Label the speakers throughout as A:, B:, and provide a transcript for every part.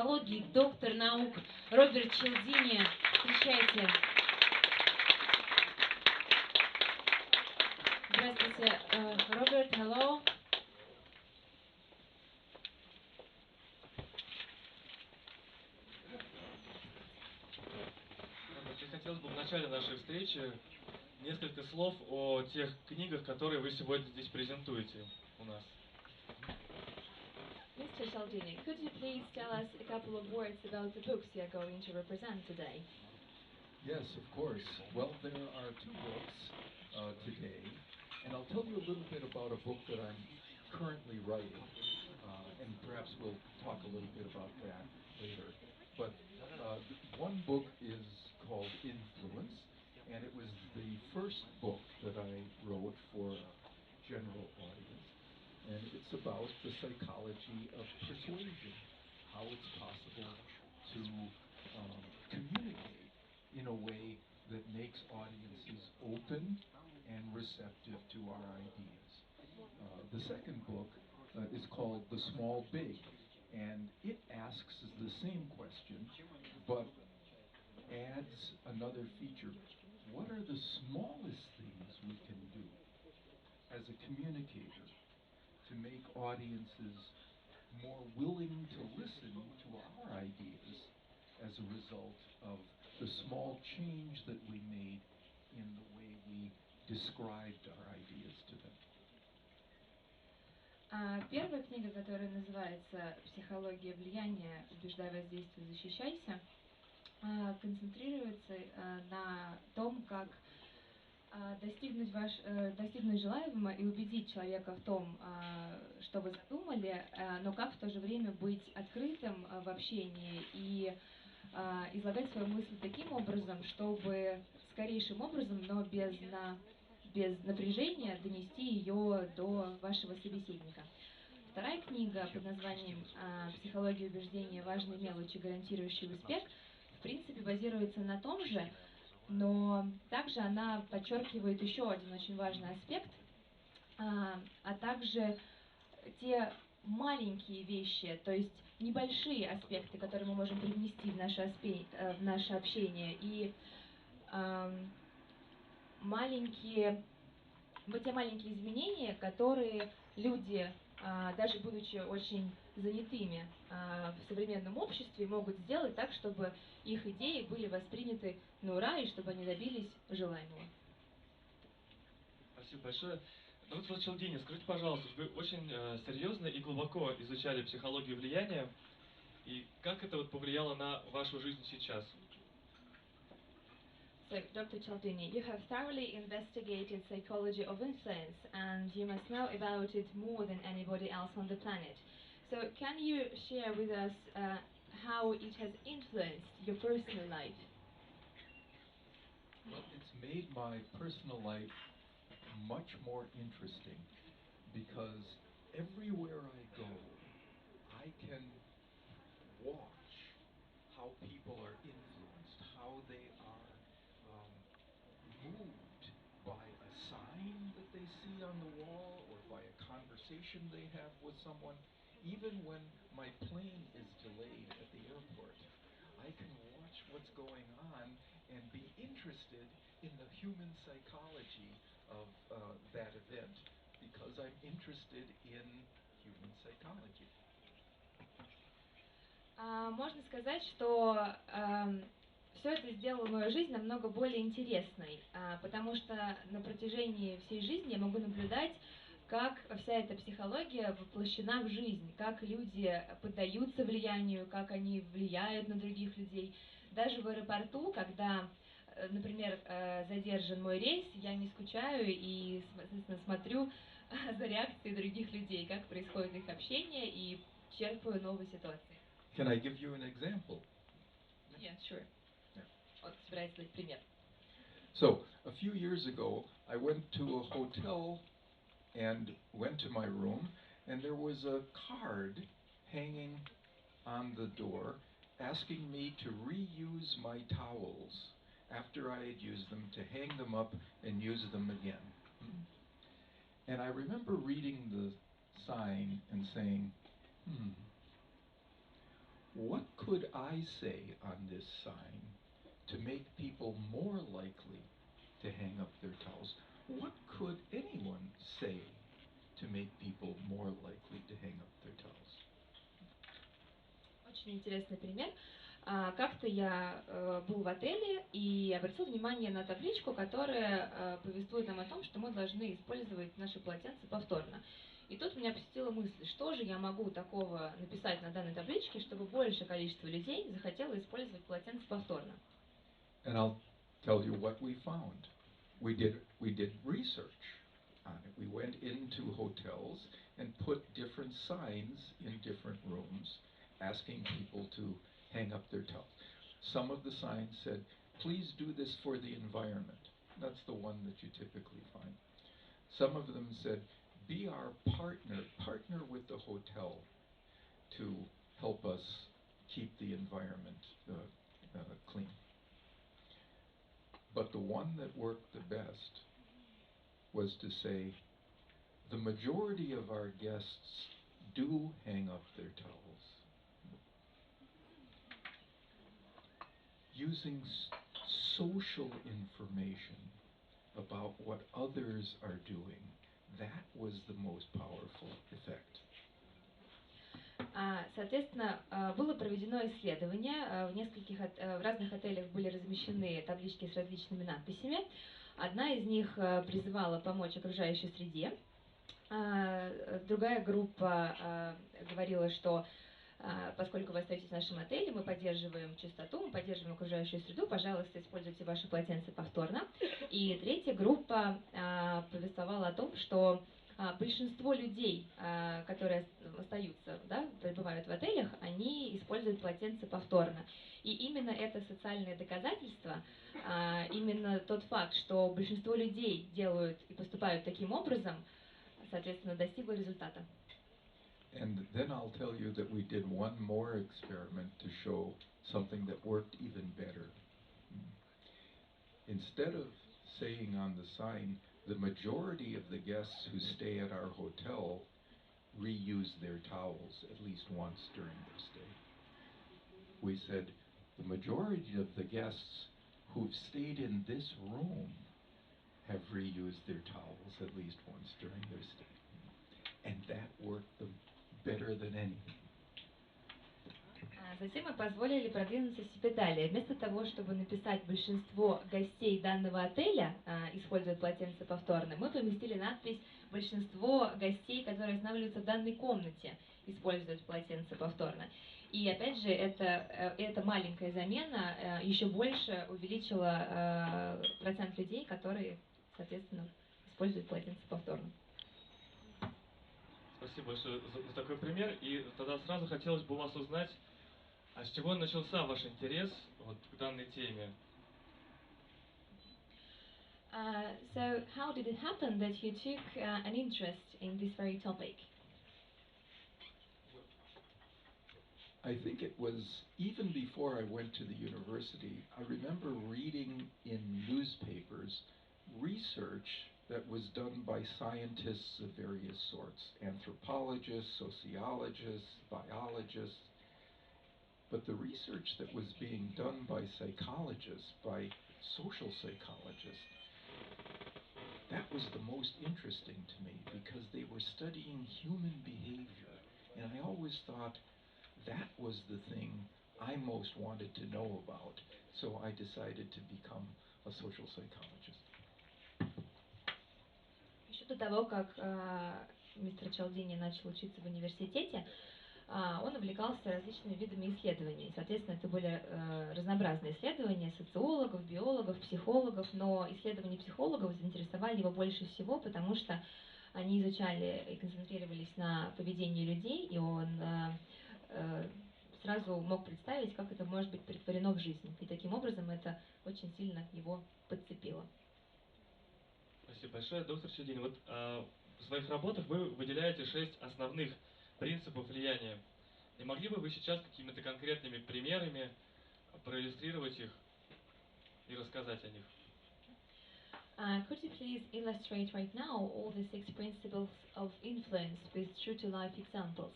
A: психологии, доктор наук Роберт Чалдини. Встречайте. Здравствуйте, Роберт, hello.
B: Хотелось бы в начале нашей встречи несколько слов о тех книгах, которые вы сегодня здесь презентуете у нас.
C: Mr. Chaldini, could you please tell us a couple of words about the books you are going to represent today?
D: Yes, of course. Well, there are two books today, and I'll tell you a little bit about a book that I'm currently writing, and perhaps we'll talk a little bit about that later. But one book is called Influence, and it was the first book that I wrote for a general audience, and it's about the psychology of persuasion, how it's possible to communicate in a way that makes audiences open and receptive to our ideas. The second book is called The Small Big, and it asks the same question, but adds another feature. What are the smallest things we can do as a communicator to make audiences more willing to listen to our ideas as a result of the small change that we made in the way we described our ideas to them?
C: Первая книга, которая называется «Психология, влияния, убеждай, воздействуй, защищайся», концентрируется на том, как достигнуть желаемого и убедить человека в том, что вы задумали, но как в то же время быть открытым в общении и излагать свою мысль таким образом, чтобы скорейшим образом, но без напряжения донести ее до вашего собеседника. Вторая книга под названием «Психология, убеждения, важные мелочи, гарантирующие успех» в принципе базируется на том же, но также она подчеркивает еще один очень важный аспект, а также те маленькие вещи, то есть небольшие аспекты, которые мы можем привнести в наше общение, и те маленькие изменения, которые люди, даже будучи очень занятыми в современном обществе, могут сделать так, чтобы их идеи были восприняты на ура и чтобы они добились желаемого.
B: Спасибо большое. Доктор Чалдини, скажите, пожалуйста, вы очень серьезно и глубоко изучали психологию влияния, и как это повлияло на вашу жизнь сейчас?
C: So, Dr. Chaldini, you have thoroughly investigated psychology of influence, and you must know about it more than anybody else on the planet. So, can you share with us how it has influenced your personal life?
D: Well, it's made my personal life much more interesting because everywhere I go, I can watch how people are influenced, how they are moved by a sign that they see on the wall or by a conversation they have with someone. Even when my plane is delayed at the airport, I can watch what's going on and be interested in the human psychology of that event because I'm interested in human psychology.
C: Можно сказать, что все это сделало мою жизнь намного более интересной, потому что на протяжении всей жизни я могу наблюдать, как вся эта психология воплощена в жизнь, как люди поддаются влиянию, как они влияют на других людей. Даже в аэропорту, когда, например, задержан мой рейс, я не скучаю и, соответственно, смотрю за реакцией других людей, как происходит их общение, и черпаю новые ситуации.
D: Can I give you an example?
C: Yeah, sure. Вот, собираюсь дать пример.
D: So, a few years ago, I went to a hotel and went to my room, and there was a card hanging on the door asking me to reuse my towels after I had used them, to hang them up and use them again. And I remember reading the sign and saying, what could I say on this sign to make people more likely to hang up their towels? What could anyone say to make people more likely to hang up their towels?
C: Очень интересный пример. Как-то я был в отеле и обратил внимание на табличку, которая повествует нам о том, что мы должны использовать наши полотенца повторно. И тут меня посетила мысль, что же я могу такого написать на данной табличке, чтобы большее количество людей захотело использовать полотенце повторно.
D: And I'll tell you what we found. We did research on it. We went into hotels and put different signs in different rooms, asking people to hang up their towels. Some of the signs said, please do this for the environment. That's the one that you typically find. Some of them said, be our partner with the hotel to help us keep the environment clean. But the one that worked the best was to say, the majority of our guests do hang up their towels. Using social information about what others are doing, that was the most powerful effect.
C: Соответственно, было проведено исследование, в разных отелях были размещены таблички с различными надписями. Одна из них призывала помочь окружающей среде, другая группа говорила, что поскольку вы остаетесь в нашем отеле, мы поддерживаем чистоту, мы поддерживаем окружающую среду, пожалуйста, используйте ваши полотенца повторно. И третья группа повествовала о том, что большинство людей, которые остаются, да, пребывают в отелях, они используют полотенца повторно. И именно это социальное доказательство, именно тот факт, что большинство людей делают и поступают таким образом, соответственно, достигло результата.
D: And then I'll tell you that we did one more experiment to show something that worked even better. Instead of saying on the sign, the majority of the guests who stay at our hotel reuse their towels at least once during their stay, we said, the majority of the guests who've stayed in this room have reused their towels at least once during their stay. And that worked better than anything.
C: Затем мы позволили продвинуться себе далее. Вместо того, чтобы написать большинство гостей данного отеля используют полотенце повторно, мы поместили надпись большинство гостей, которые останавливаются в данной комнате, используют полотенце повторно. И опять же, эта маленькая замена еще больше увеличила процент людей, которые, соответственно, используют полотенце повторно.
B: Спасибо большое за такой пример. И тогда сразу хотелось бы у вас узнать, а с чего начался ваш интерес вот к данной теме?
C: So, how did it happen that you took an interest in this very topic?
D: I think it was even before I went to the university. I remember reading in newspapers research that was done by scientists of various sorts, anthropologists, sociologists, biologists. But the research that was being done by psychologists, by social psychologists, that was the most interesting to me because they were studying human behavior. And I always thought that was the thing I most wanted to know about. So I decided to become a social psychologist.
C: Еще до того, как мистер Чалдини начал учиться в университете, он увлекался различными видами исследований. Соответственно, это были разнообразные исследования социологов, биологов, психологов, но исследования психологов заинтересовали его больше всего, потому что они изучали и концентрировались на поведении людей, и он сразу мог представить, как это может быть претворено в жизнь. И таким образом это очень сильно его подцепило.
B: Спасибо большое, доктор Чалдини. Вот в своих работах вы выделяете 6 основных принципов влияния. Не могли бы вы сейчас какими-то конкретными примерами проиллюстрировать их и рассказать о них?
C: Could you please illustrate right now all the 6 principles of influence with true-to-life examples?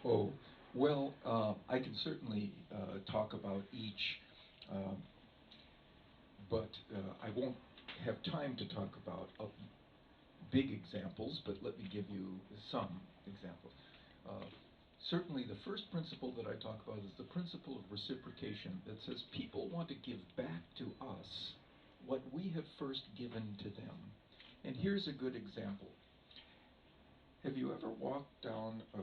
D: Oh, Well, I can certainly talk about each, but I won't have time to talk about big examples, but let me give you some examples. Certainly the first principle that I talk about is the principle of reciprocation that says people want to give back to us what we have first given to them. And here's a good example. Have you ever walked down a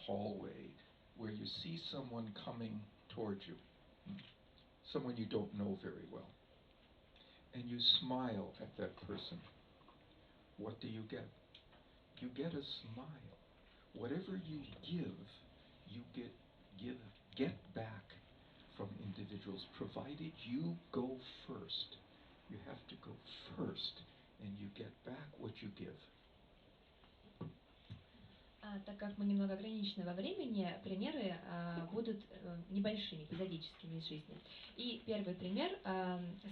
D: hallway where you see someone coming towards you, someone you don't know very well, and you smile at that person? What do you get? You get a smile. Whatever you give, you get back from individuals, provided you go first. You have to go first, and you get back what you give.
C: Так как мы немного ограничены во времени, примеры будут небольшими, эпизодическими из жизни. И первый пример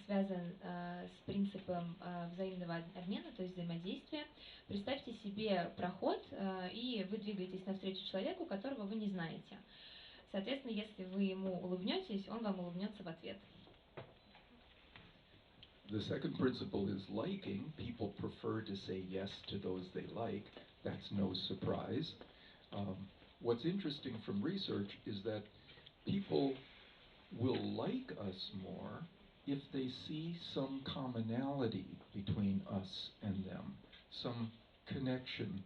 C: связан с принципом взаимного обмена, то есть взаимодействия. Представьте себе проход, и вы двигаетесь навстречу человеку, которого вы не знаете. Соответственно, если вы ему улыбнетесь, он вам улыбнется в ответ.
D: The second principle is liking. People prefer to say yes to those they like. That's no surprise. What's interesting from research is that people will like us more if they see some commonality between us and them, some connection,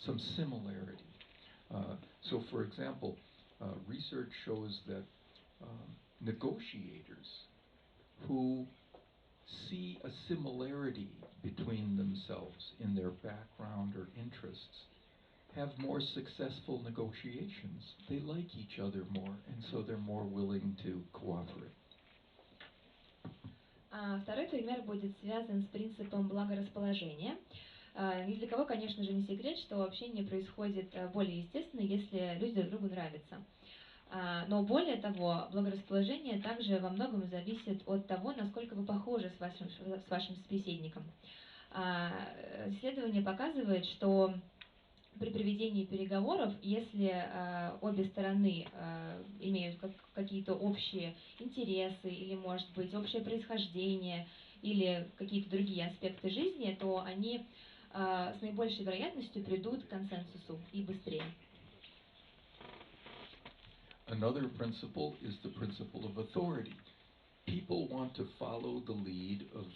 D: some similarity. So for example, research shows that negotiators who see a similarity between themselves in their background or interests have more successful negotiations. They like each other more, and so they're more willing to cooperate.
C: Второй пример будет связан с принципом благорасположения. Ни для кого, конечно же, не секрет, что общение происходит более естественно, если люди друг другу нравятся. Но более того, благорасположение также во многом зависит от того, насколько вы похожи с вашим собеседником. Исследование показывает, что при проведении переговоров, если обе стороны имеют какие-то общие интересы или, может быть, общее происхождение или какие-то другие аспекты жизни, то они с наибольшей вероятностью придут к консенсусу и быстрее.
D: Another principle is the principle of authority. People want to follow the lead of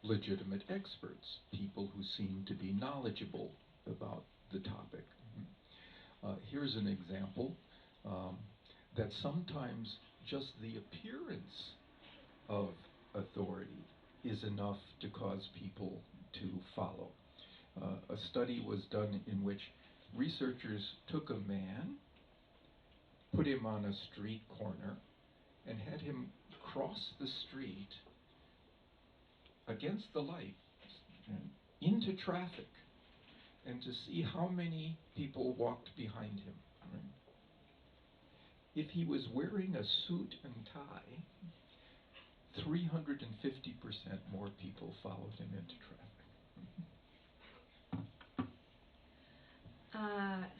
D: legitimate experts, people who seem to be knowledgeable about the topic. Here's an example that sometimes just the appearance of authority is enough to cause people to follow. A study was done in which researchers took a man, put him on a street corner, and had him cross the street against the light into traffic, and to see how many people walked behind him. Right? If he was wearing a suit and tie, 350% more people followed him into traffic.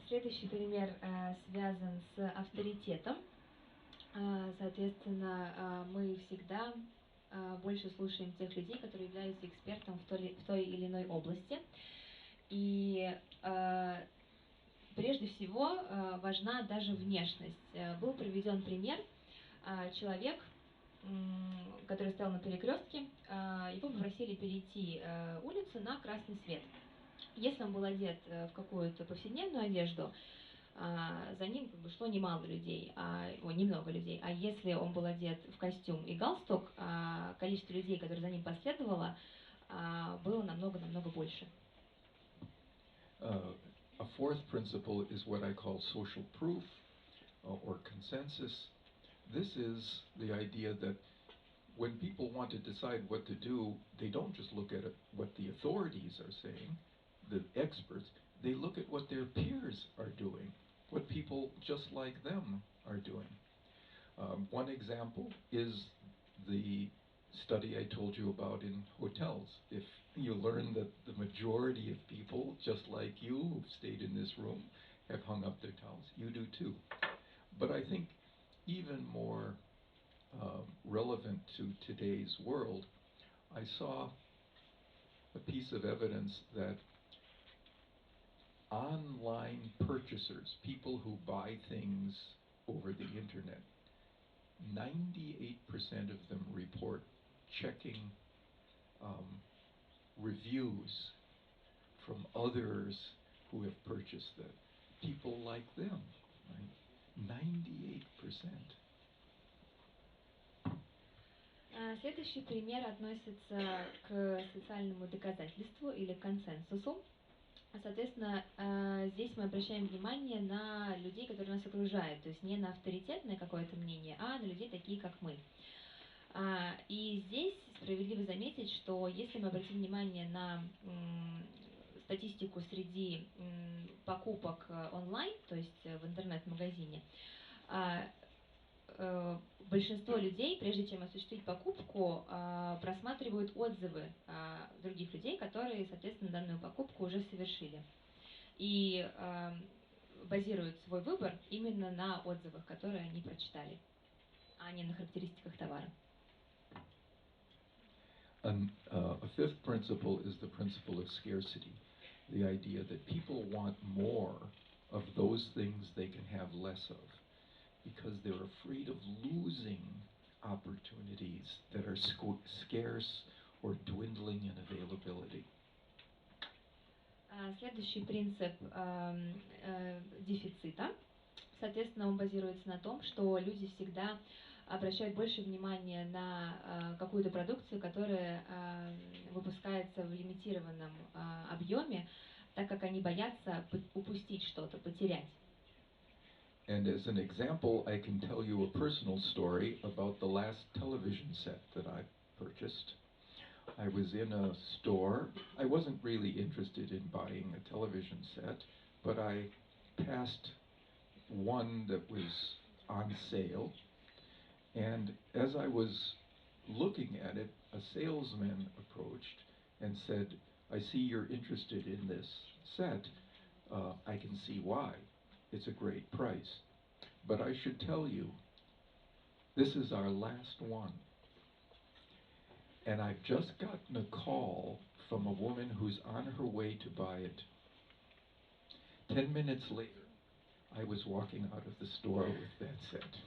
C: Следующий пример связан с авторитетом. Соответственно, мы всегда больше слушаем тех людей, которые являются экспертом в той или иной области. И прежде всего важна даже внешность. Был приведен пример. Человек, который стоял на перекрестке, его попросили перейти улицу на красный свет. Если он был одет в какую-то повседневную одежду, за ним шло немного людей. А если он был одет в костюм и галстук, количество людей, которые за ним последовало, было намного больше.
D: A fourth principle is what I call social proof or consensus. This is the idea that when people want to decide what to do, they don't just look at what the authorities are saying, the experts, they look at what their peers are doing, what people just like them are doing. One example is the study I told you about in hotels. If you learn that the majority of people, just like you, who've stayed in this room, have hung up their towels. You do too. But I think even more relevant to today's world, I saw a piece of evidence that online purchasers, people who buy things over the internet, 98% of them report checking reviews from others who have purchased it. People like them, right? 98%.
C: Следующий пример относится к социальному доказательству или консенсусу. Соответственно, здесь мы обращаем внимание на людей, которые нас окружают, то есть не на авторитетное какое-то мнение, а на людей такие, как мы. И здесь справедливо заметить, что если мы обратим внимание на статистику среди покупок онлайн, то есть в интернет-магазине, большинство людей, прежде чем осуществить покупку, просматривают отзывы других людей, которые, соответственно, данную покупку уже совершили. И базируют свой выбор именно на отзывах, которые они прочитали, а не на характеристиках товара.
D: A fifth principle is the principle of scarcity. The idea that people want more of those things they can have less of, because they're afraid of losing opportunities that are scarce or dwindling in availability.
C: Следующий принцип дефицита. Соответственно, он базируется на том, что люди всегда обращают больше внимания на какую-то продукцию, которая выпускается в лимитированном объеме, так как они боятся упустить что-то, потерять.
D: And as an example, I can tell you a personal story about the last television set that I purchased. I was in a store. I wasn't really interested in buying a television set, but I passed one that was on sale. And as I was looking at it, a salesman approached and said, "I see you're interested in this set. I can see why. It's a great price. But I should tell you, this is our last one." And I've just gotten a call from a woman who's on her way to buy it. 10 minutes later, I was walking out of the store with that set.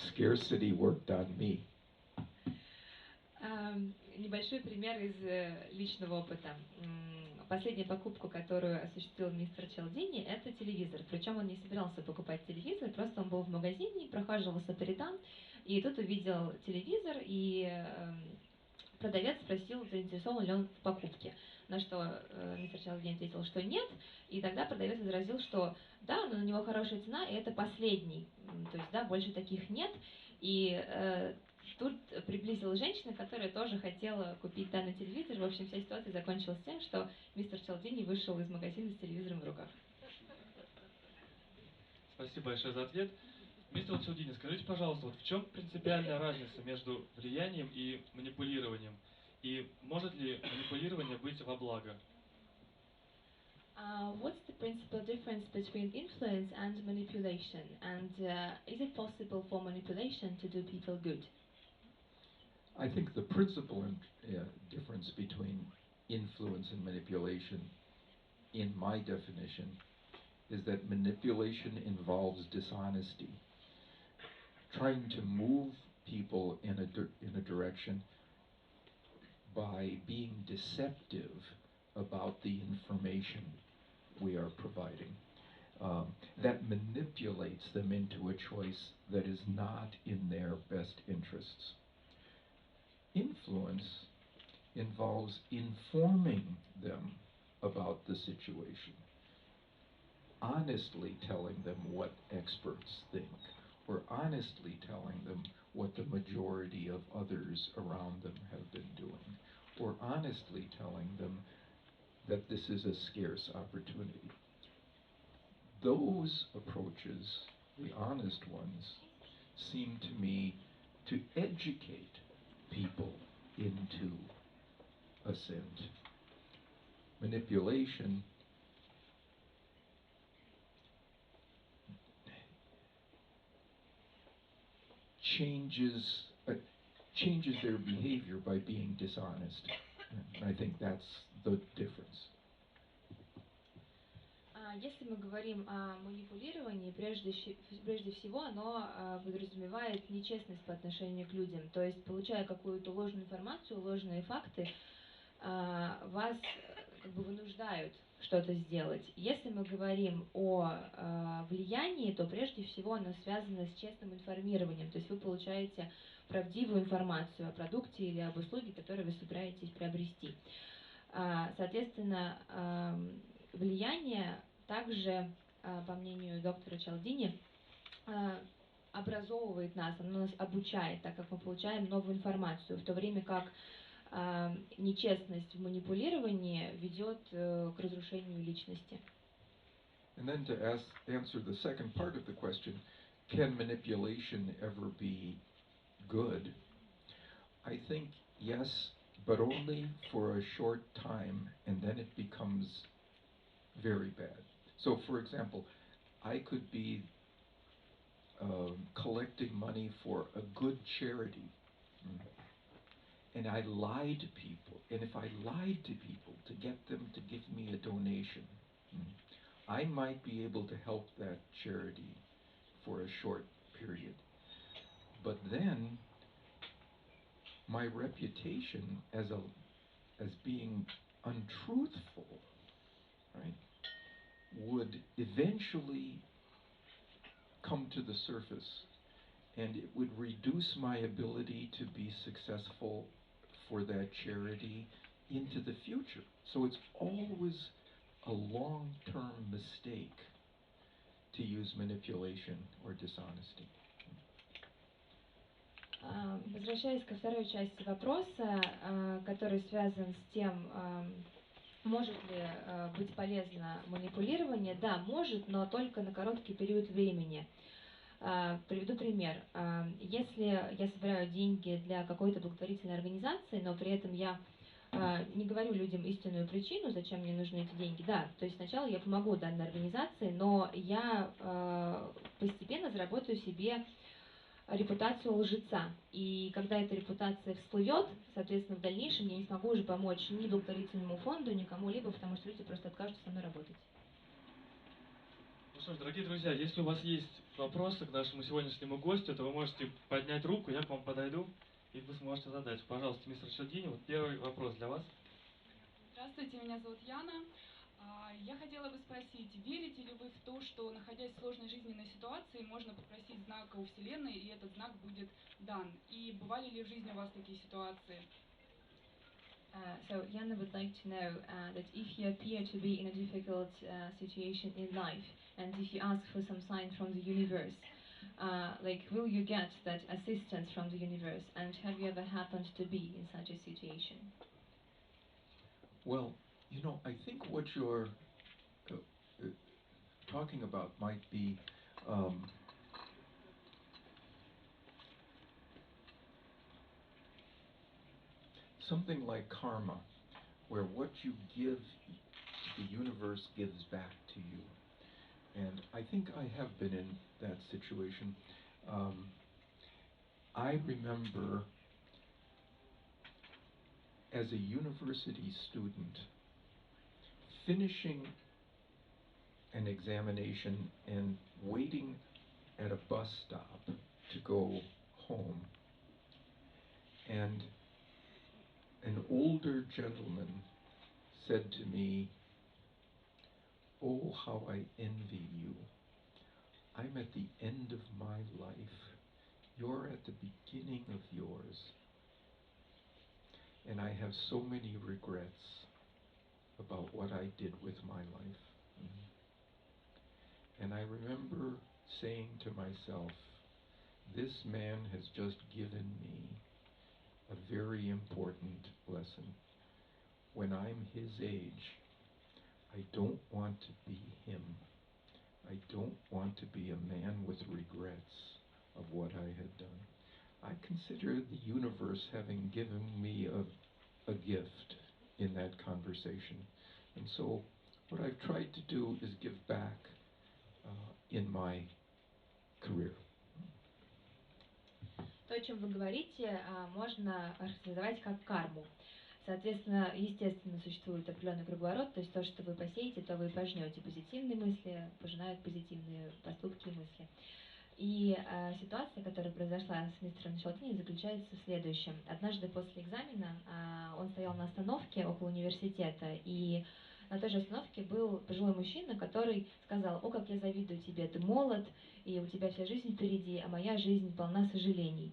D: Scarcity worked on me.
C: Небольшой пример из личного опыта. Последняя покупка, которую осуществил мистер Чалдини, это телевизор. Причем он не собирался покупать телевизор, просто он был в магазине, прохаживался по рядам, и тут увидел телевизор, и продавец спросил, заинтересован ли он в покупке. На что мистер Чалдини ответил, что нет, и тогда продавец возразил, что да, но на него хорошая цена, и это последний. То есть, да, больше таких нет. И тут приблизилась женщина, которая тоже хотела купить данный телевизор. В общем, вся ситуация закончилась тем, что мистер Чалдини вышел из магазина с телевизором в руках.
B: Спасибо большое за ответ. Мистер Чалдини, скажите, пожалуйста, вот в чем принципиальная разница между влиянием и манипулированием? И может ли манипулирование быть во благо?
C: What's the principal difference between influence and manipulation? And is it possible for manipulation to do people good?
D: I think the principal difference between influence and manipulation, in my definition, is that manipulation involves dishonesty. Trying to move people in a direction by being deceptive about the information we are providing. That manipulates them into a choice that is not in their best interests. Influence involves informing them about the situation, honestly telling them what experts think, or honestly telling them what the majority of others around them have been doing, or honestly telling them that this is a scarce opportunity. Those approaches, the honest ones, seem to me to educate people into assent. Manipulation changes their behavior by being dishonest. And I think that's the difference.
C: Если мы говорим о манипулировании, прежде всего оно подразумевает нечестность по отношению к людям. То есть, получая какую-то ложную информацию, ложные факты, вас как бы вынуждают что-то сделать. Если мы говорим о влиянии, то прежде всего оно связано с честным информированием. То есть вы получаете правдивую информацию о продукте или об услуге, которую вы собираетесь приобрести. Соответственно, влияние также, по мнению доктора Чалдини, образовывает нас, оно нас обучает, так как мы получаем новую информацию, в то время как нечестность в манипулировании ведет к разрушению личности.
D: And then to answer the second part of the question, can manipulation ever be good? I think yes, but only for a short time, and then it becomes very bad. So, for example, I could be collecting money for a good charity, and I lie to people. And if I lied to people to get them to give me a donation, I might be able to help that charity for a short period. But then my reputation as being untruthful, right, would eventually come to the surface, and it would reduce my ability to be successful for that charity into the future. So it's always a long-term mistake to use manipulation or dishonesty.
C: Возвращаясь ко второй части вопроса, который связан с тем, может ли быть полезно манипулирование, да, может, но только на короткий период времени. Приведу пример. Если я собираю деньги для какой-то благотворительной организации, но при этом я не говорю людям истинную причину, зачем мне нужны эти деньги, да, то есть сначала я помогу данной организации, но я постепенно заработаю себе репутацию лжеца. И когда эта репутация всплывет, соответственно, в дальнейшем я не смогу уже помочь ни благотворительному фонду, ни кому-либо, потому что люди просто откажутся со мной работать.
B: Ну что ж, дорогие друзья, если у вас есть вопросы к нашему сегодняшнему гостю, то вы можете поднять руку, я к вам подойду, и вы сможете задать. Пожалуйста, мистер Чалдини, вот первый вопрос для вас.
E: Здравствуйте, меня зовут Яна. Я хотела бы спросить, верите ли вы в то, что, находясь в сложной жизненной ситуации, можно попросить знака у Вселенной, и этот знак будет дан? И бывали ли в жизни у вас такие ситуации?
C: So Yana would like to know that if you appear to be in a difficult situation in life, and if you ask for some sign from the universe, like will you get that assistance from the universe? And have you ever happened to be in such a situation?
D: Well, you know, I think what you're talking about might be something like karma, where what you give, the universe gives back to you. And I think I have been in that situation. I remember as a university student finishing an examination and waiting at a bus stop to go home, and an older gentleman said to me, "Oh, how I envy you. I'm at the end of my life. You're at the beginning of yours. And I have so many regrets about what I did with my life." And I remember saying to myself, this man has just given me a very important lesson. When I'm his age, I don't want to be him. I don't want to be a man with regrets of what I had done. I consider the universe having given me a gift in that conversation. And so what I've tried to do is give back in my career.
C: чем вы говорите, можно охарактеризовать как карму. Соответственно, естественно, существует определенный круговорот, то есть то, что вы посеете, то вы и пожнете. Позитивные мысли пожинают позитивные поступки и мысли. И ситуация, которая произошла с мистером Чалдини, заключается в следующем. Однажды после экзамена он стоял на остановке около университета, и на той же остановке был пожилой мужчина, который сказал: «О, как я завидую тебе, ты молод, и у тебя вся жизнь впереди, а моя жизнь полна сожалений».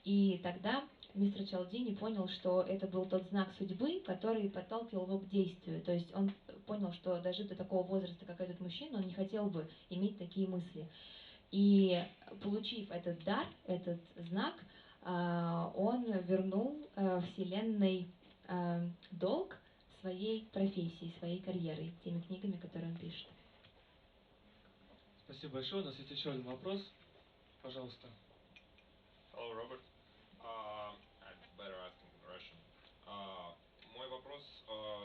C: И тогда мистер Чалдини понял, что это был тот знак судьбы, который подталкивал его к действию. То есть он понял, что дожив до такого возраста, как этот мужчина, он не хотел бы иметь такие мысли. И получив этот дар, этот знак, он вернул Вселенной долг своей профессии, своей карьерой, теми книгами, которые он пишет.
B: Спасибо большое. У нас есть еще один вопрос. Пожалуйста.
F: Hello, Robert. I'd better ask in Russian. Мой вопрос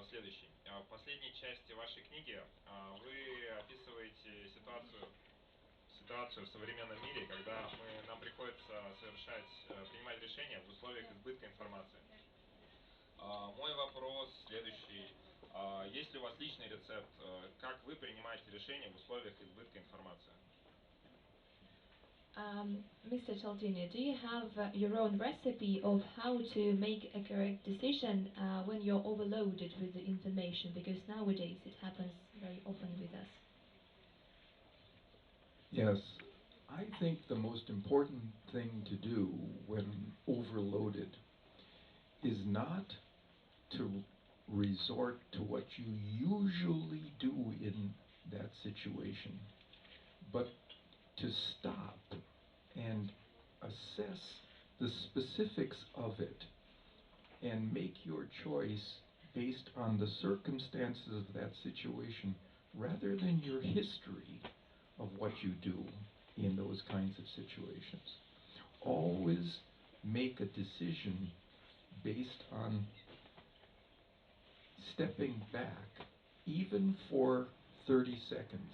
F: следующий. В последней части вашей книги вы описываете ситуацию в современном мире, когда нам приходится принимать решения в условиях избытка информации. Мой вопрос следующий. Есть ли у вас личный рецепт, как вы принимаете решения в условиях избытка информации?
C: Mr. Chaldini, do you have your own recipe of how to make a correct decision when you're overloaded with the information? Because nowadays it happens very often with us.
D: Yes, I think the most important thing to do when overloaded is not to resort to what you usually do in that situation, but to stop and assess the specifics of it and make your choice based on the circumstances of that situation rather than your history of what you do in those kinds of situations. Always make a decision based on stepping back, even for 30 seconds.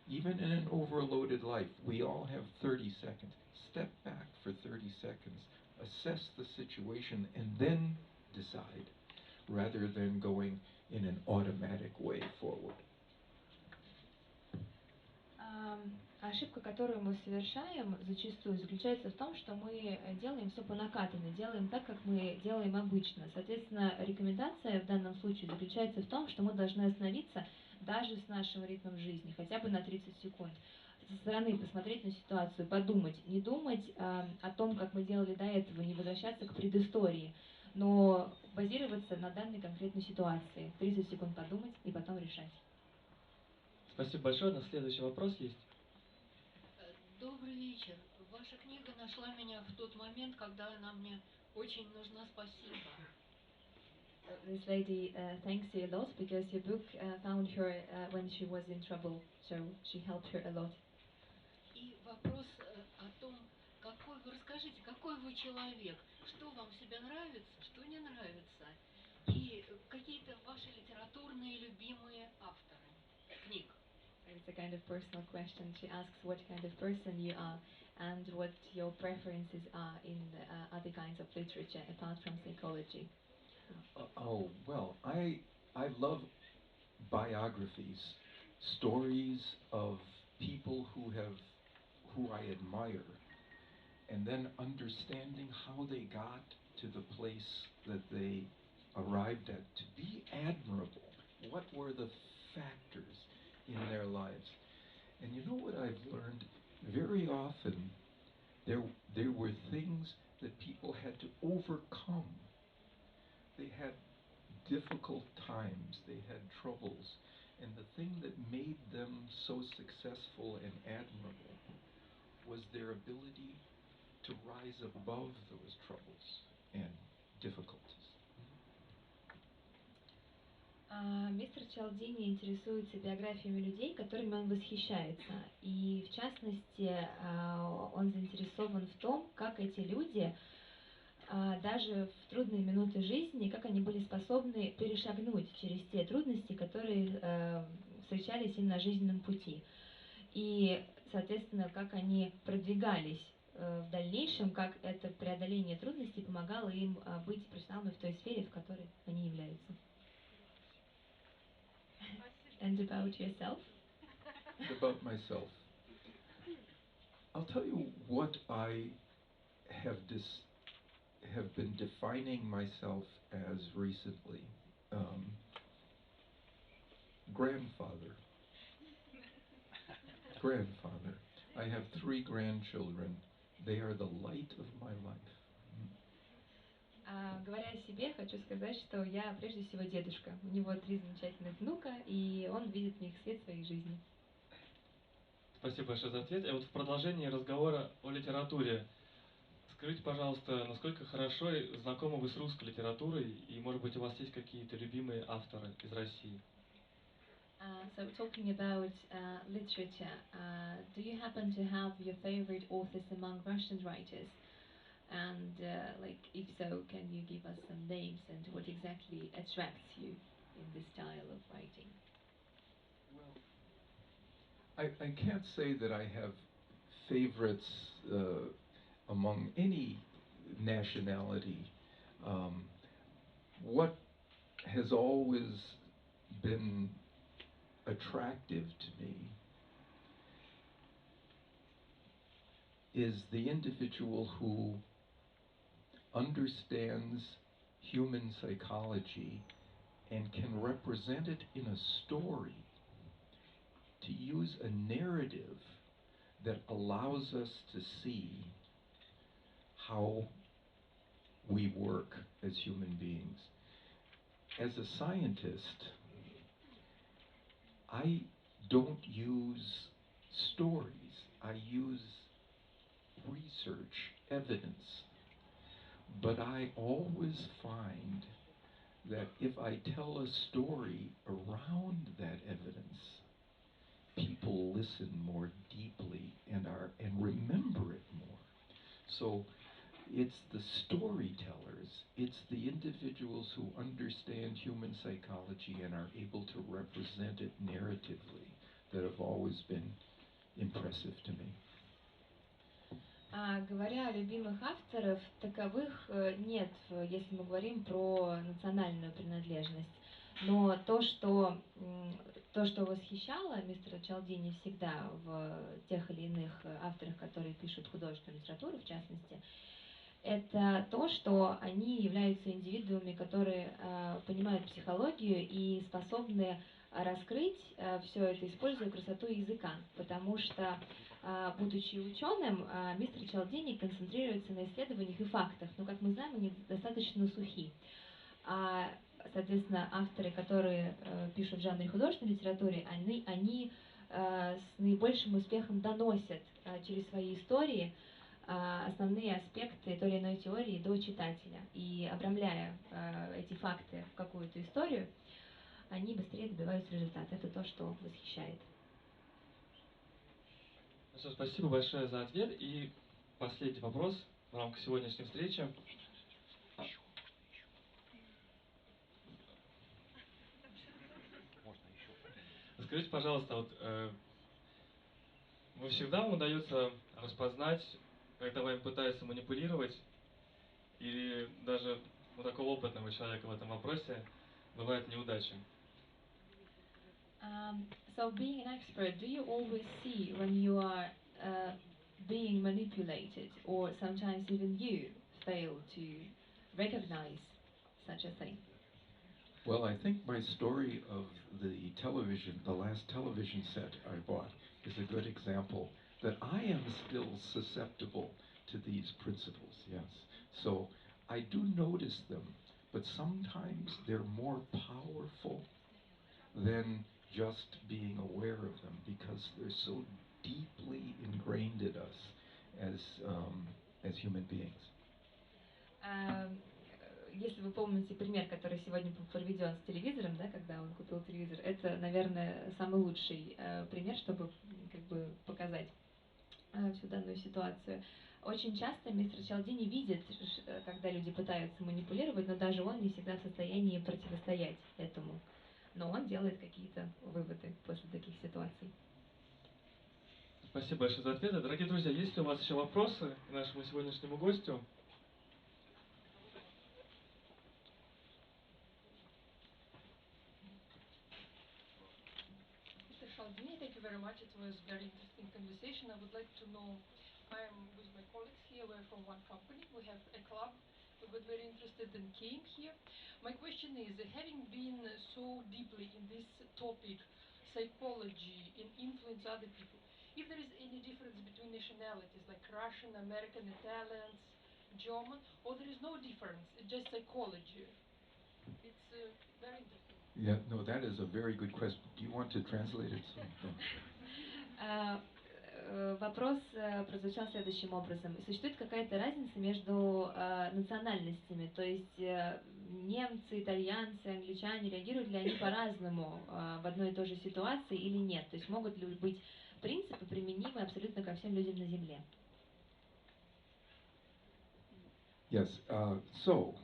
D: Even in an overloaded life, we all have 30 seconds. Step back for 30 seconds, assess the situation, and then decide, rather than going in an automatic way forward.
C: Ошибка, которую мы совершаем зачастую, заключается в том, что мы делаем все по накатанной, делаем так, как мы делаем обычно. Соответственно, рекомендация в данном случае заключается в том, что мы должны остановиться даже с нашим ритмом жизни, хотя бы на 30 секунд. Со стороны посмотреть на ситуацию, подумать, не думать о том, как мы делали до этого, не возвращаться к предыстории, но базироваться на данной конкретной ситуации. 30 секунд подумать и потом решать.
B: Спасибо большое. У нас следующий вопрос есть.
G: Добрый вечер. Ваша книга нашла меня в тот момент, когда она мне очень нужна. Спасибо.
C: This lady thanks you a lot because your book found her when she was in trouble, so she helped her a lot.
G: И вопрос о том, расскажите, какой вы человек, что вам в себе нравится, что не нравится, и какие-то ваши литературные любимые авторы книг.
C: It's a kind of personal question. She asks what kind of person you are and what your preferences are in other kinds of literature apart from psychology.
D: Well, I love biographies, stories of people who I admire, and then understanding how they got to the place that they arrived at to be admirable. What were the factors in their lives? And you know what I've learned? Very often there were things that people had to overcome. They had difficult times, they had troubles, and the thing that made them so successful and admirable was their ability to rise above those troubles and difficulties.
C: Мистер Чалдини интересуется биографиями людей, которыми он восхищается. И в частности, он заинтересован в том, как эти люди, даже в трудные минуты жизни, как они были способны перешагнуть через те трудности, которые встречались им на жизненном пути. И, соответственно, как они продвигались в дальнейшем, как это преодоление трудностей помогало им быть профессионалами в той сфере, в которой они являются. And about yourself?
D: About myself. I'll tell you what I have been defining myself as recently. Grandfather. I have 3 grandchildren. They are the light of my life.
C: Говоря о себе, хочу сказать, что я прежде всего дедушка. У него 3 замечательных внука, и он видит в них свет своей жизни.
B: Спасибо большое за ответ. И вот в продолжении разговора о литературе, скажите, пожалуйста, насколько хорошо знакомы вы с русской литературой, и, может быть, у вас есть какие-то любимые авторы из России?
C: So talking about literature, do you happen to have your favorite authors among Russian writers? And like, if so, can you give us some names and what exactly attracts you in this style of writing?
D: Well, I can't say that I have favorites among any nationality. What has always been attractive to me is the individual who understands human psychology and can represent it in a story, to use a narrative that allows us to see how we work as human beings. As a scientist, I don't use stories. I use research, evidence. But I always find that if I tell a story around that evidence, people listen more deeply and remember it more. So it's the storytellers, it's the individuals who understand human psychology and are able to represent it narratively that have always been impressive to me.
C: Говоря о любимых авторов, таковых нет, если мы говорим про национальную принадлежность. Но то, что восхищало мистера Чалдини всегда в тех или иных авторах, которые пишут художественную литературу, в частности, это то, что они являются индивидуумами, которые понимают психологию и способны раскрыть все это, используя красоту языка. Потому что, будучи ученым, мистер Чалдини концентрируется на исследованиях и фактах, но, как мы знаем, они достаточно сухи. Соответственно, авторы, которые пишут в жанре художественной литературы, они с наибольшим успехом доносят через свои истории основные аспекты той или иной теории до читателя. И обрамляя эти факты в какую-то историю, они быстрее добиваются результата. Это то, что восхищает.
B: Спасибо большое за ответ. И последний вопрос в рамках сегодняшней встречи. Скажите, пожалуйста, вот вы всегда вам удается распознать, когда вами пытаются манипулировать, или даже у такого опытного человека в этом вопросе бывают неудачи?
C: So being an expert, do you always see when you are being manipulated, or sometimes even you fail to recognize such a thing?
D: Well, I think my story of the last television set I bought, is a good example that I am still susceptible to these principles, yes. So I do notice them, but sometimes they're more powerful than just being aware of them, because they're so deeply ingrained in us as human beings.
C: Если вы помните пример, который сегодня был проведен с телевизором, да, когда он купил телевизор, это, наверное, самый лучший пример, чтобы как бы показать всю данную ситуацию. Очень часто мистер Чалдини видит, когда люди пытаются манипулировать, но даже он не всегда в состоянии противостоять этому. Но он делает какие-то выводы после таких ситуаций.
B: Спасибо большое за ответы. Дорогие друзья, есть ли у вас еще вопросы к нашему сегодняшнему гостю?
H: Mr. Chaldini, thank you very much. It was very interesting conversation. I would like to know, I am with my colleagues here, we're from one company, we have a club, we got very interested and came here. My question is, having been so deeply in this topic, psychology, and influence other people, if there is any difference between nationalities, like Russian, American, Italians, German, or there is no difference, it's just psychology? It's very interesting.
D: Yeah, no, that is a very good question. Do you want to translate it?
C: Вопрос прозвучал следующим образом. Существует какая-то разница между национальностями? То есть немцы, итальянцы, англичане, реагируют ли они по-разному в одной и той же ситуации или нет? То есть могут ли быть принципы применимы абсолютно ко всем людям на Земле?
D: Yes, so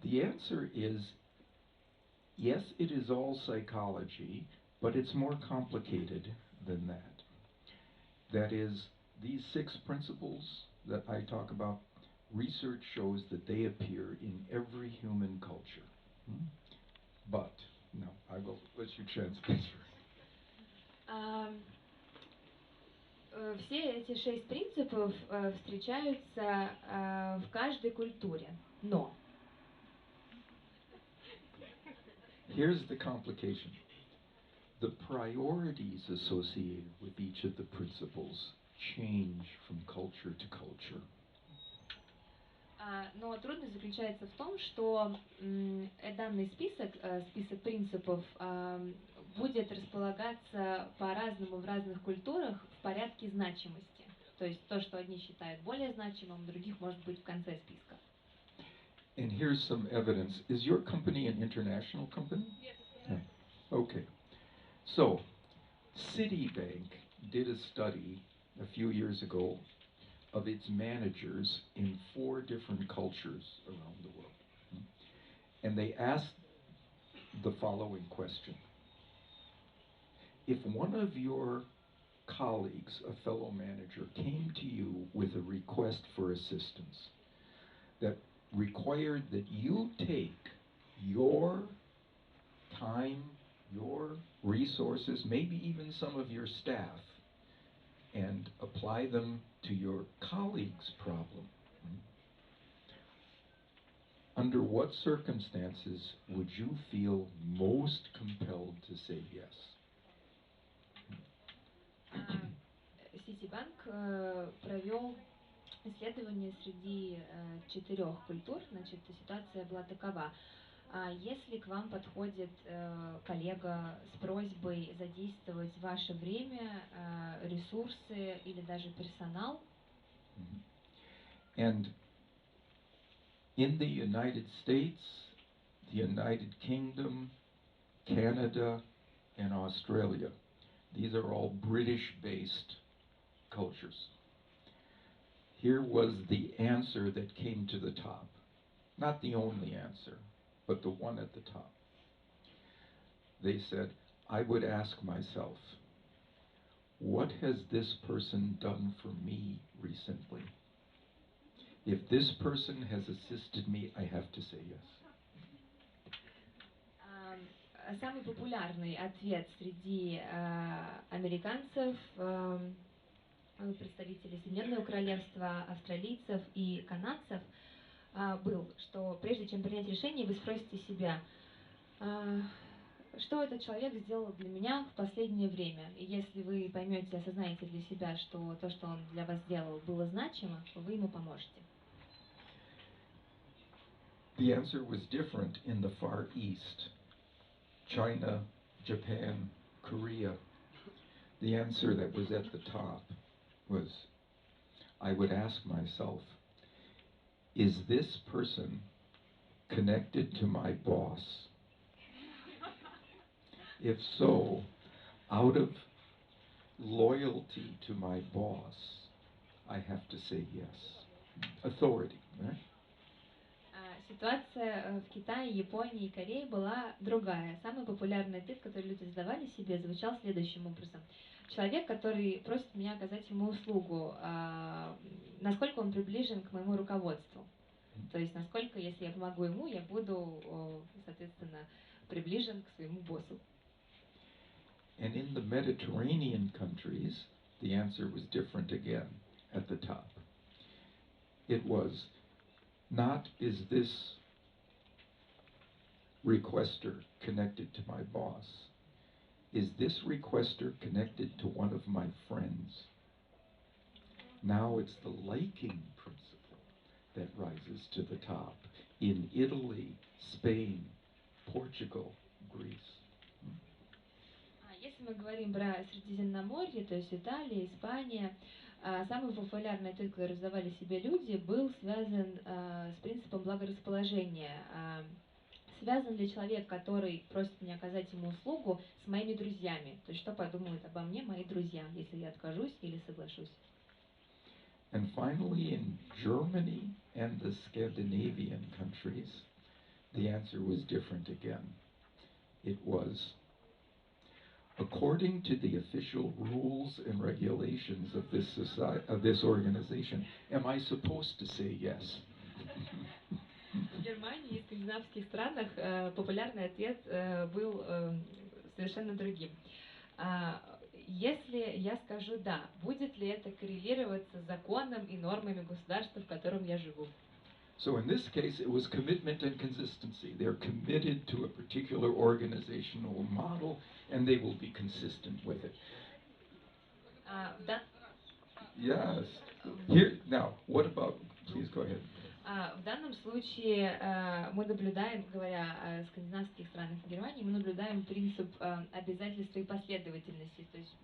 D: the answer is yes, it is all psychology, but it's more complicated than that. That is, these 6 principles that I talk about, research shows that they appear in every human culture. But, no, I will let you translate.
C: Все эти 6 принципов встречаются в каждой культуре, но
D: Here's the complication. The priorities associated with each of the principles change from culture to culture.
C: Но трудность заключается в том, что данный список принципов будет располагаться по-разному в разных культурах в порядке значимости. То есть то, что одни считают более значимым, других может быть в конце списка.
D: And here's some evidence. Is your company an international company?
H: Yes.
D: Yeah. Okay. So, Citibank did a study a few years ago of its managers in 4 different cultures around the world. And they asked the following question. If one of your colleagues, a fellow manager, came to you with a request for assistance that required that you take your time, your resources, maybe even some of your staff, and apply them to your colleague's problem, under what circumstances would you feel most compelled to say yes?
C: Citibank провел исследование среди 4 культур. Значит, ситуация была такова. Если к вам подходит коллега с просьбой задействовать ваше время, ресурсы или даже персонал.
D: And in the United States, the United Kingdom, Canada, and Australia, these are all British-based cultures. Here was the answer that came to the top. Not the only answer, but the one at the top. They said, I would ask myself, what has this person done for me recently? If this person has assisted me, I have to say yes.
C: Самый популярный ответ среди американцев, представителей Соединенного Королевства, австралийцев и канадцев был, что прежде чем принять решение, вы спросите себя, что этот человек сделал для меня в последнее время. И если вы поймете, осознаете для себя, что то, что он для вас сделал, было значимо, то вы ему поможете.
D: The answer was different in the Far East. China, Japan, Korea. The answer that was at the top was, I would ask myself, is this person connected to my boss? If so, out of loyalty to my boss, I have to say yes. Authority, right?
C: Ситуация в Китае, Японии и Корее была другая. Самый популярный ответ, который люди задавали себе, звучал следующим образом. Человек, который просит меня оказать ему услугу, насколько он приближен к моему руководству? То есть, насколько, если я помогу ему, я буду, соответственно, приближен к своему боссу.
D: And in the Mediterranean countries, the answer was different again at the top. It was not, is this requester connected to my boss? Is this requester connected to one of my friends? Now it's the liking principle that rises to the top in Italy, Spain, Portugal, Greece.
C: Если мы говорим про Средиземноморье, то есть Италия, Испания, самый популярный ответ, который раздавали себе люди, был связан с принципом благорасположения. Связан ли человек, который просит меня оказать ему услугу, с моими друзьями? То есть что подумают обо мне мои друзья, если я откажусь или соглашусь?
D: And finally, in Germany and the Scandinavian countries, the answer was different again. It was, according to the official rules and regulations of this society, of this organization, am I supposed to say yes?
C: В Германии и скандинавских странах популярный ответ был совершенно другим. Если я скажу «да», будет ли это коррелироваться с законом и нормами государства, в котором я живу?
D: So in this case, it was commitment and consistency. They're committed to a particular organizational model, and they will be consistent with it. Yes. Here now, what about? Please go ahead.
C: В данном случае мы наблюдаем, говоря о скандинавских странах и Германии, мы наблюдаем принцип обязательства и последовательности, то есть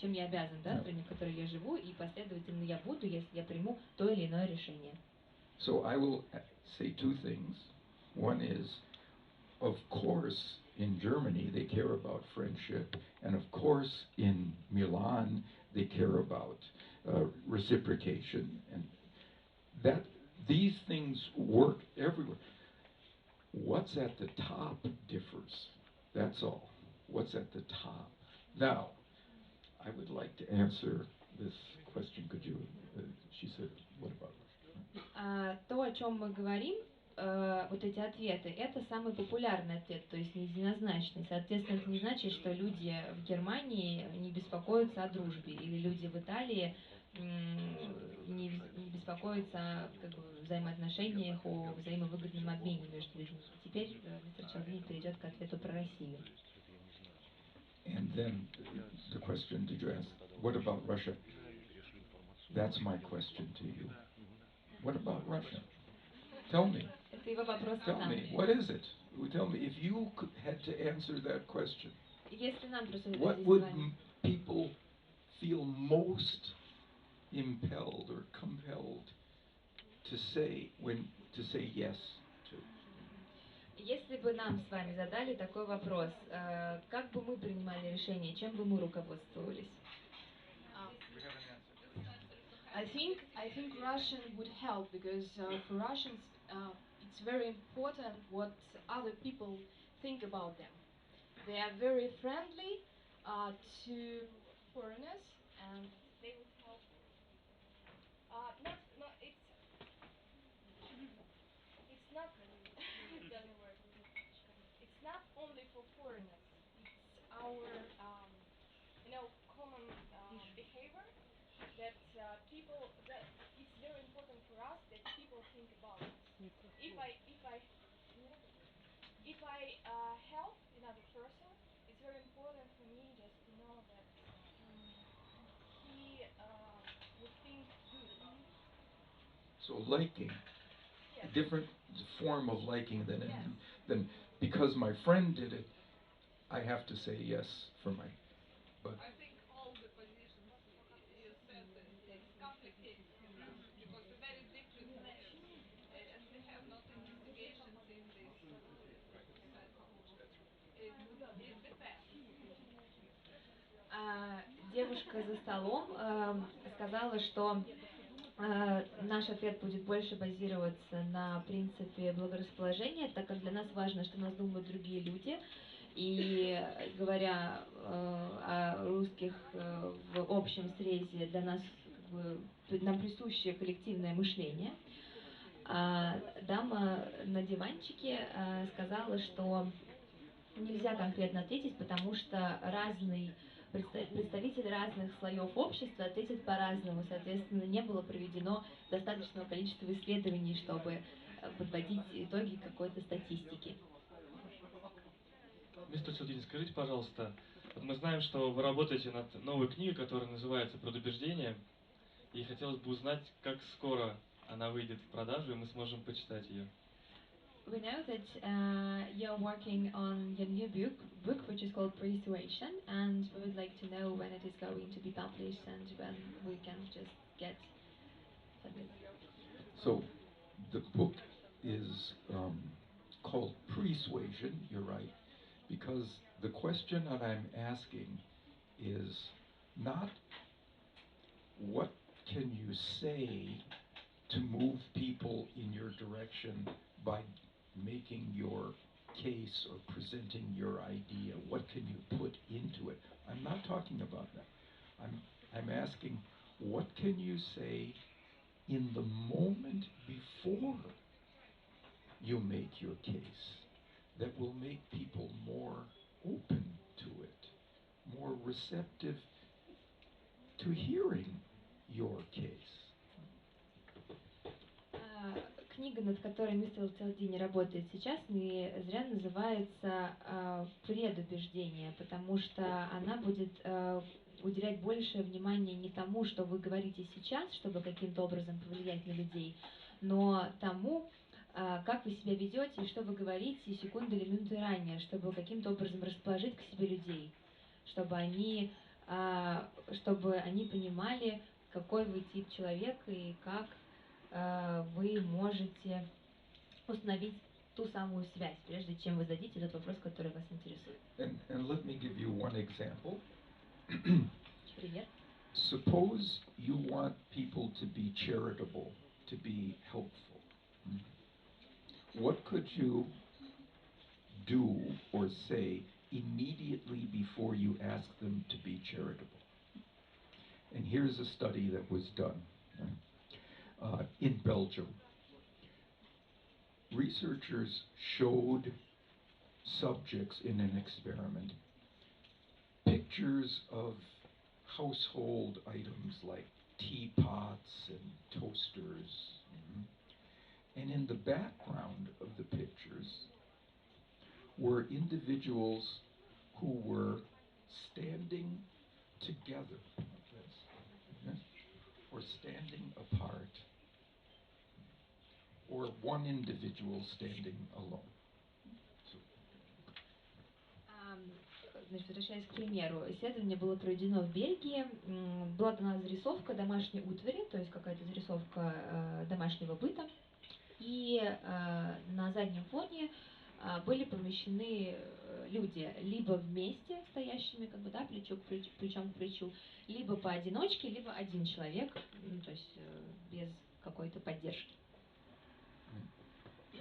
C: чем я обязан, да, в стране, в которой я живу, и последовательно я буду, если я приму то или иное решение.
D: So I will say two things. One is, of course, in Germany they care about friendship, and of course in Milan they care about reciprocation, and that these things work everywhere. What's at the top differs. That's all. What's at the top. Now, I would like to answer this question. Could you? She said, "What about?"
C: То, о чем мы говорим, вот эти ответы, это самый популярный ответ, то есть не единозначный. Соответственно, это не значит, что люди в Германии не беспокоятся о дружбе, или люди в Италии не беспокоятся о взаимоотношениях, о взаимовыгодном обмене между людьми. Теперь мистер Чалдини перейдет к ответу про Россию.
D: And then the question, did you ask, what about Russia? That's my question to you. What about Russia? Tell me.
C: Это его вопрос
D: Tell
C: нам.
D: me, what is it? Tell me, if you had to answer that question,
C: Если нам просто
D: what would people feel most impelled or compelled to say yes to?
C: Если бы нам с вами задали такой вопрос, как бы мы принимали решение, чем бы мы руководствовались?
I: I think Russian would help because for Russians it's very important what other people think about them. They are very friendly to foreigners and they would help. It's not only for foreigners. It's our common behavior. That people, that it's very important for us that people think about us. If I help another person, it's very important for me just to know that he would think good about it.
D: So liking,
I: Yes.
D: a different form of liking than because my friend did it, I have to say yes for my. But
H: I think all the positions you said it's complicated because we're very different and we have not investigations in this it depends.
C: Девушка за столом сказала, что Наш ответ будет больше базироваться на принципе благорасположения, так как для нас важно, что нас думают другие люди. И говоря о русских в общем срезе, для нас нам присуще коллективное мышление. Дама на диванчике сказала, что нельзя конкретно ответить, потому что представители разных слоев общества ответят по-разному. Соответственно, не было проведено достаточного количества исследований, чтобы подводить итоги какой-то статистики.
B: Мистер Чалдини, скажите, пожалуйста, вот мы знаем, что вы работаете над новой книгой, которая называется «Убеждения», и хотелось бы узнать, как скоро она выйдет в продажу, и мы сможем почитать ее.
C: We know that you're working on your new book, which is called Persuasion, and we would like to know when it is going to be published and when we can just get something.
D: So, the book is called Persuasion, you're right, because the question that I'm asking is not what can you say to move people in your direction by making your case or presenting your idea. What can you put into it? I'm not talking about that. I'm asking, what can you say in the moment before you make your case that will make people more open to it, more receptive to hearing your case?
C: Книга, над которой мистер Чалдини работает сейчас, не зря называется «Предубеждение», потому что она будет уделять большее внимание не тому, что вы говорите сейчас, чтобы каким-то образом повлиять на людей, но тому, как вы себя ведете и что вы говорите секунды или минуты ранее, чтобы каким-то образом расположить к себе людей, чтобы они понимали, какой вы тип человека и как вы можете установить ту самую связь, прежде чем вы зададите этот вопрос, который вас интересует.
D: And let me give you one example.
C: Пример.
D: Suppose you want people to be charitable, to be helpful. What could you do or say immediately before you ask them to be charitable? And here's a study that was done in Belgium. Researchers showed subjects in an experiment pictures of household items like teapots and toasters. And in the background of the pictures were individuals who were standing together, or standing apart, or one individual standing alone.
C: Значит, возвращаясь к примеру, исследование было проведено в Бельгии. Была дана зарисовка домашней утвари, то есть какая-то зарисовка домашнего быта. И на заднем фоне были помещены люди либо вместе, стоящими плечом к плечу, либо поодиночке, либо один человек, то есть без какой-то поддержки.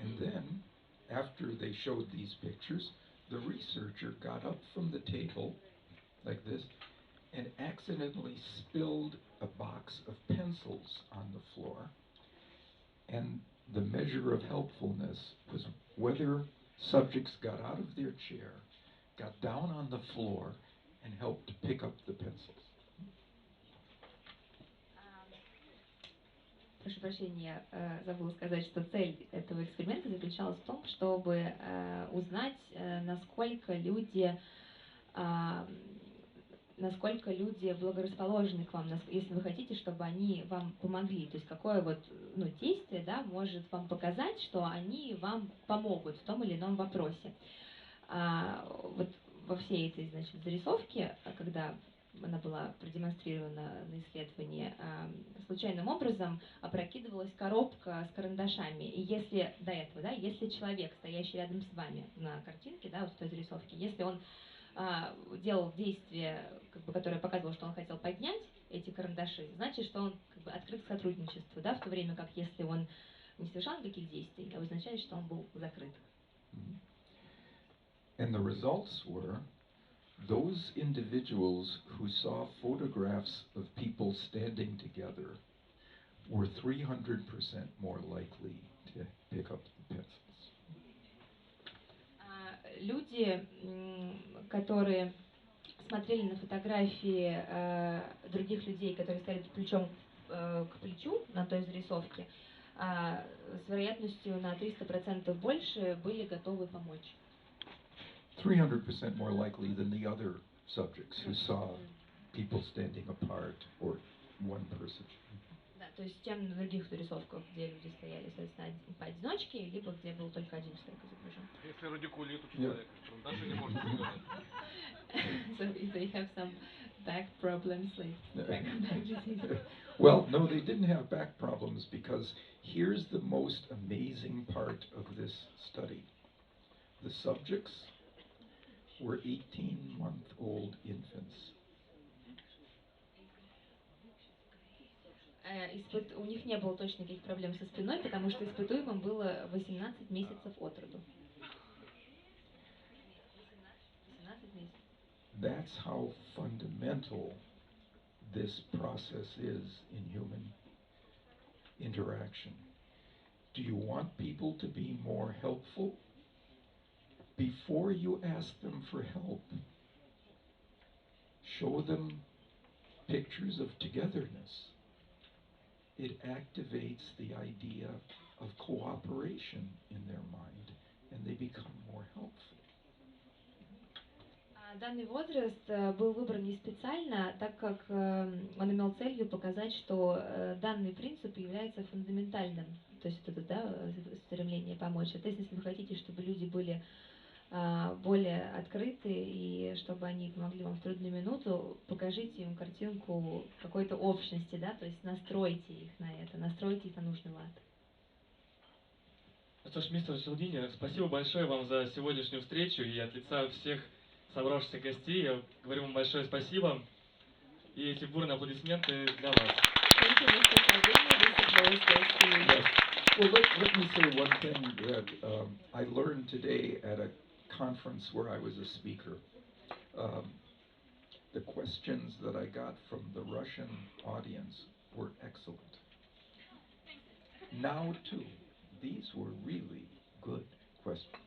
D: And then, after they showed these pictures, the researcher got up from the table like this and accidentally spilled a box of pencils on the floor. And the measure of helpfulness was whether subjects got out of their chair, got down on the floor, and helped pick up the pencils.
C: Прошу прощения, забыла сказать, что цель этого эксперимента заключалась в том, чтобы узнать, насколько люди благорасположены к вам, если вы хотите, чтобы они вам помогли. То есть какое действие может вам показать, что они вам помогут в том или ином вопросе. Во всей этой зарисовке, когда она была продемонстрирована на исследовании, случайным образом опрокидывалась коробка с карандашами. И если до этого, если человек, стоящий рядом с вами на картинке, в той зарисовке, если он делал действие, которое показывало, что он хотел поднять эти карандаши, значит, что он как бы открыт к сотрудничеству, да, в то время как если он не совершал никаких действий, это означает, что он был закрыт.
D: And the results were those individuals who saw photographs of people standing together were 300% more likely to pick up the pencils.
C: Люди, которые смотрели на фотографии других людей, которые стояли плечом к плечу на той зарисовке, с вероятностью на 300% больше были готовы помочь.
D: 300% more likely than the other subjects who saw people standing apart or one person.
C: Да, то есть чем на других зарисовках, где люди стояли, соответственно, поодиночке, либо где был только один человек изображен.
B: Если радикулит у человека, карандаш не может сказать.
C: So if they have some back problems, like back disease.
D: Well, no, they didn't have back problems because here's the most amazing part of this study. The subjects were 18-month-old infants.
C: У них не было точно никаких проблем со спиной, потому что испытуемым было 18 месяцев от роду. 18 месяцев.
D: That's how fundamental this process is in human interaction. Do you want people to be more helpful? Before you ask them for help, show them pictures of togetherness. It activates the idea of cooperation in their mind, and they become more helpful.
C: Данный возраст был выбран не специально, так как он имел целью показать, что данный принцип является фундаментальным, то есть это, да, стремление помочь. Соответственно, если вы хотите, чтобы люди были более открыты и чтобы они помогли вам в трудную минуту, покажите им картинку какой-то общности, да, то есть настройте их на это, настройте их на нужный лад.
B: Ну что ж, мистер Чалдини, спасибо большое вам за сегодняшнюю встречу, и от лица всех собравшихся гостей я говорю вам большое спасибо, и эти бурные аплодисменты для вас.
C: Thank you, Mr. Chaldini. This applause goes to you.
D: Well, let me say one thing that I learned today at a conference where I was a speaker. The questions that I got from the Russian audience were excellent. Now, too, these were really good questions.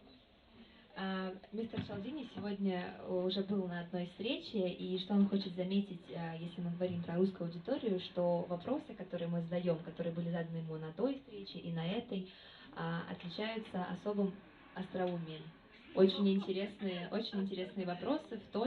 C: Мистер Чалдини сегодня уже был на одной встрече, и что он хочет заметить, если мы говорим про русскую аудиторию, что вопросы, которые мы задаем, которые были заданы ему на той встрече и на этой, отличаются особым остроумием. Очень интересные вопросы в той